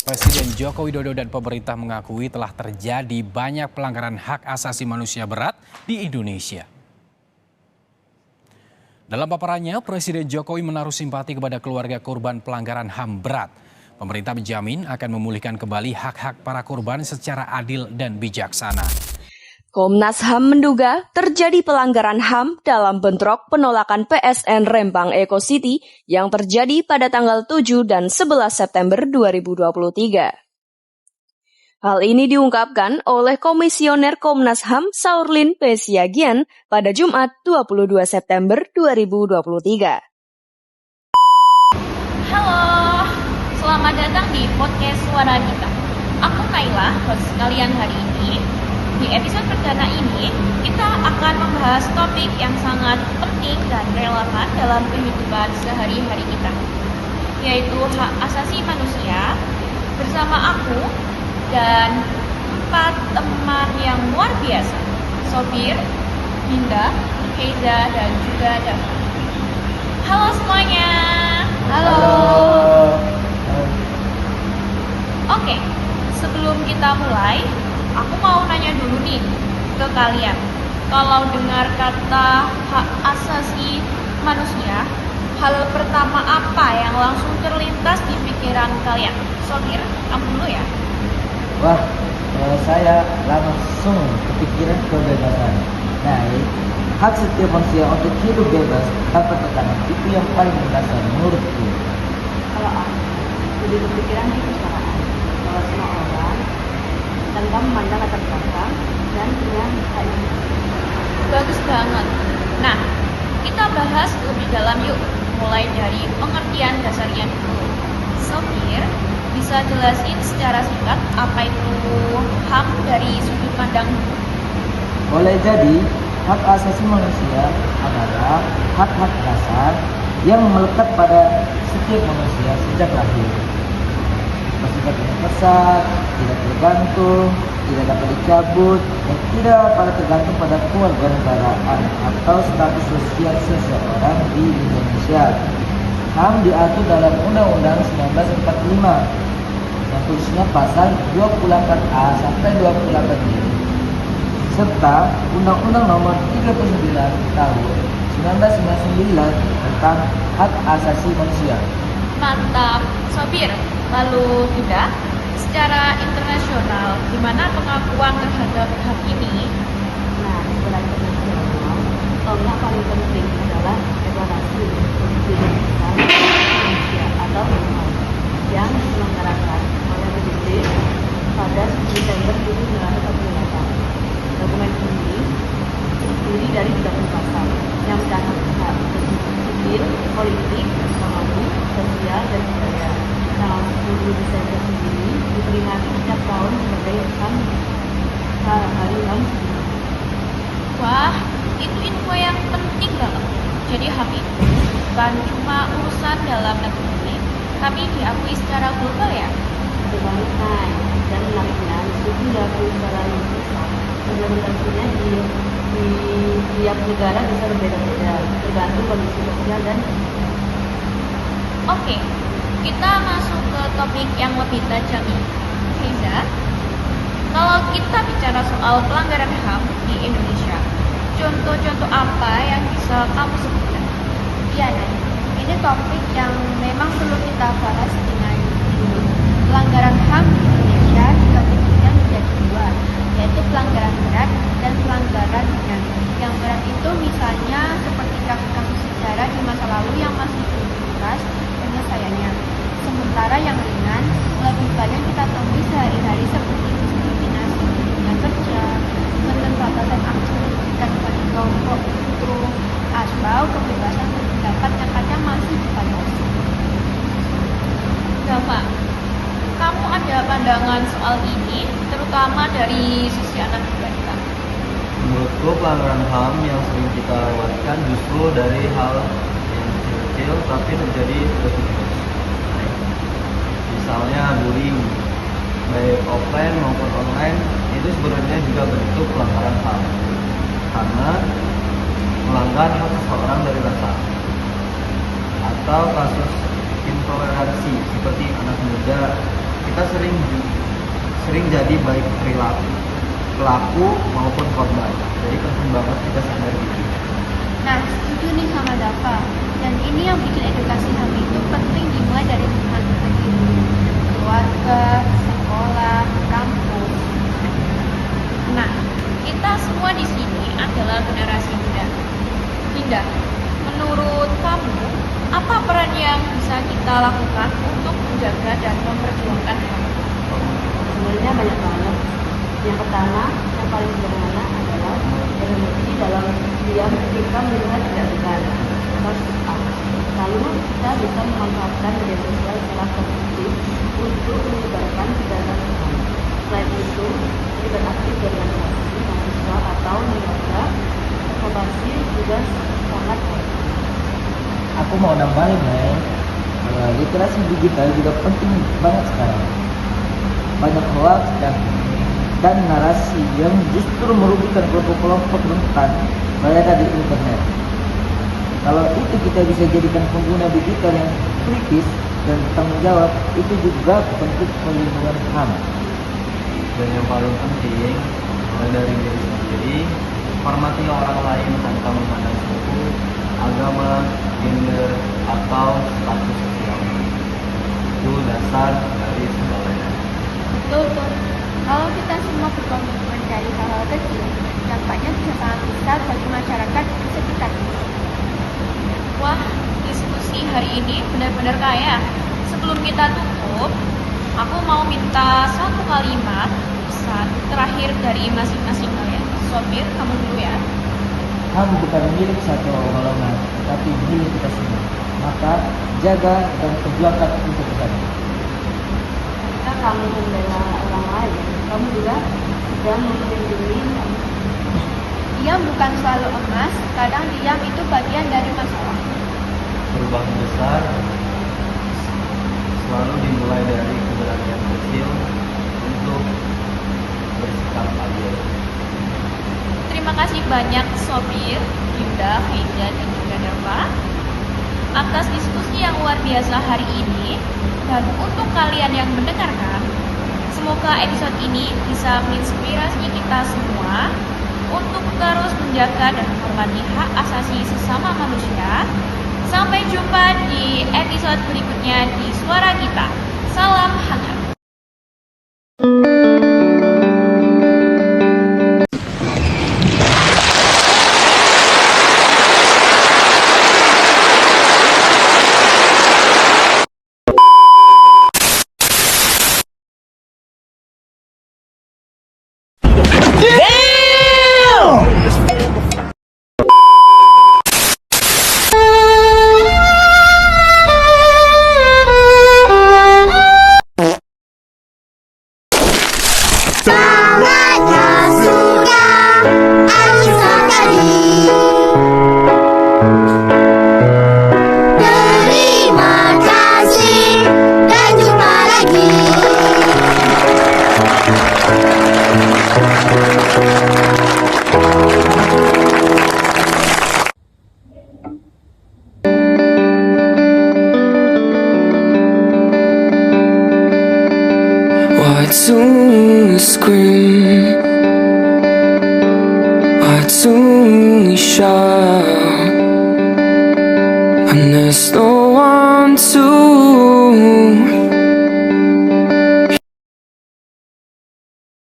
Presiden Joko Widodo dan pemerintah mengakui telah terjadi banyak pelanggaran hak asasi manusia berat di Indonesia. Dalam paparannya, Presiden Jokowi menaruh simpati kepada keluarga korban pelanggaran HAM berat. Pemerintah menjamin akan memulihkan kembali hak-hak para korban secara adil dan bijaksana. Komnas HAM menduga terjadi pelanggaran HAM dalam bentrok penolakan PSN Rempang Eco City yang terjadi pada tanggal 7 dan 11 September 2023. Hal ini diungkapkan oleh Komisioner Komnas HAM Saurlin P. Siagian pada Jumat 22 September 2023. Halo, selamat datang di podcast Suara Kita. Aku Kaila, host kalian hari ini. Di episode perdana ini, kita akan membahas topik yang sangat penting dan relevan dalam kehidupan sehari-hari kita, yaitu hak asasi manusia, bersama aku dan 4 teman yang luar biasa, Sobir, Dinda, Keiza, dan juga Dava. Halo semuanya. Halo. Oke, sebelum kita mulai, aku mau nanya dulu nih ke kalian. Kalau dengar kata hak asasi manusia, hal pertama apa yang langsung terlintas di pikiran kalian? Sobir, kamu dulu ya. Wah, saya langsung kepikiran kebebasan. Nah, hak setiap manusia untuk hidup bebas tanpa tekanan itu yang paling mendasar menurutku. Kalau aku lebih berpikiran di kesetaraan, bahwa semua orang tanpa memandang latar belakang dan punya hak yang sama. Bagus banget. Nah, kita bahas lebih dalam yuk, mulai dari pengertian dasarnya dulu. Sobir, bisa jelasin secara singkat apa itu HAM dari sudut pandang? Boleh jadi, hak asasi manusia adalah hak-hak dasar yang melekat pada setiap manusia sejak lahir. Bersifat universal, tidak tergantung, tidak dapat dicabut, dan tidak pada tergantung pada kewarganegaraan atau status sosial seseorang di Indonesia. HAM diatur dalam Undang-Undang 1945 yang khususnya pasal 28A sampai 28B serta Undang-Undang Nomor 39 Tahun 1999 tentang hak asasi manusia. Mantap, Sobir. Lalu juga, secara internasional, gimana pengakuan terhadap hak ini? Nah, setelah internasional, yang paling penting adalah deklarasi kebebasan manusia atau HAM yang diselenggarakan oleh PBB pada 10 Desember 1948. Dokumen ini terdiri dari 30 pasal yang mencakup hak sipil, politik, ekonomi, sosial, dan budaya. Tanggal 10 Desember ini diperingati setiap tahun sebagai Hari HAM. Wah, itu info yang penting banget. Jadi HAM itu bukan cuma urusan dalam negeri, tapi diakui secara global ya. Kebanyakan dan menaiknya itu diakui secara universal. Implementasinya di tiap negara bisa berbeda-beda, tergantung kondisi sosial dan Oke, kita masuk ke topik yang lebih tajam ini. Keiza, kalau kita bicara soal pelanggaran HAM di Indonesia, contoh-contoh apa yang bisa kamu sebutkan? Iya, Nay. Ini topik yang memang perlu kita bahas dengan dulu. Pelanggaran HAM di Indonesia dibagi menjadi dua, yaitu pelanggaran berat dan pelanggaran ringan. Yang berat itu misalnya seperti kasus-kasus sejarah di masa lalu yang masih belum tuntas penyelesaiannya. Sementara yang ringan lebih banyak kita temui sehari-hari seperti diskriminasi di dunia kerja, keterbatasan akses pendidikan bagi kelompok itu, atau kebebasan berpendapat yang kadang masih dibatasi. Dava, kamu ada pandangan soal ini, terutama dari sisi anak muda kita? Menurutku pelanggaran HAM yang sering kita lewatkan justru dari hal yang kecil-kecil tapi terjadi terus. Misalnya bullying, baik offline maupun online, itu sebenarnya juga bentuk pelanggaran HAM karena melanggar hak seseorang dari rasa. Atau kasus intoleransi seperti anak muda kita sering jadi baik perilaku pelaku maupun korban. Jadi penting banget kita sadar diri. Nah, setuju nih sama Dava. Dan ini yang bikin edukasi HAM itu penting dimulai dari lingkungan terkecil, keluarga, sekolah, kampus. Nah, kita semua di sini adalah generasi muda. Dinda, menurut kamu, apa peran yang bisa kita lakukan untuk menjaga dan memperjuangkan HAM? Sebenarnya banyak banget. Yang pertama, yang paling sederhana adalah berhenti dalam diam ketika melihat tidak benar. Lalu kita bisa memanfaatkan media sosial secara konstruktif untuk menyebarkan kegiatan HAM. Selain itu, terlibat aktif organisasi mahasiswa atau lembaga advokasi juga sangat baik. Aku mau nambahin literasi digital juga penting banget sekarang. Banyak hoax dan narasi yang justru merugikan kelompok-kelompok rentan berada di internet. Kalau itu kita bisa jadikan pengguna digital yang kritis dan bertanggung jawab, itu juga bentuk perlindungan HAM. Dan yang paling penting, mulai dari diri sendiri, hormati orang lain tanpa memandang suku, agama, gender, atau status sosial. Itu dasar dari segalanya. Betul. Kalau kita semua berkomitmen dari hal-hal kecil, dampaknya bisa sangat besar bagi masyarakat di sekitar kita. Wah, diskusi hari ini benar-benar kaya. Sebelum kita tutup, aku mau minta satu kalimat pesan terakhir dari masing-masing kalian. Sopir, kamu dulu ya. HAM bukan milik satu golongan, tapi milik kita semua. Maka jaga dan perjuangkan untuk kita. Jika kamu membela orang lain, kamu juga sedang melindungi kamu. Diam bukan selalu emas, kadang diam itu bagian dari masalah. Perubahan besar selalu dimulai dari keberanian kecil untuk bersikap adil. Terima kasih banyak Sopir, Dinda, Hida, dan juga Dava atas diskusi yang luar biasa hari ini. Dan untuk kalian yang mendengarkan, semoga episode ini bisa menginspirasi kita semua untuk terus menjaga dan menghormati hak asasi sesama manusia. Sampai jumpa di episode berikutnya di Suara Kita. Salam hangat. What's only scream? What's only shout? And there's no one to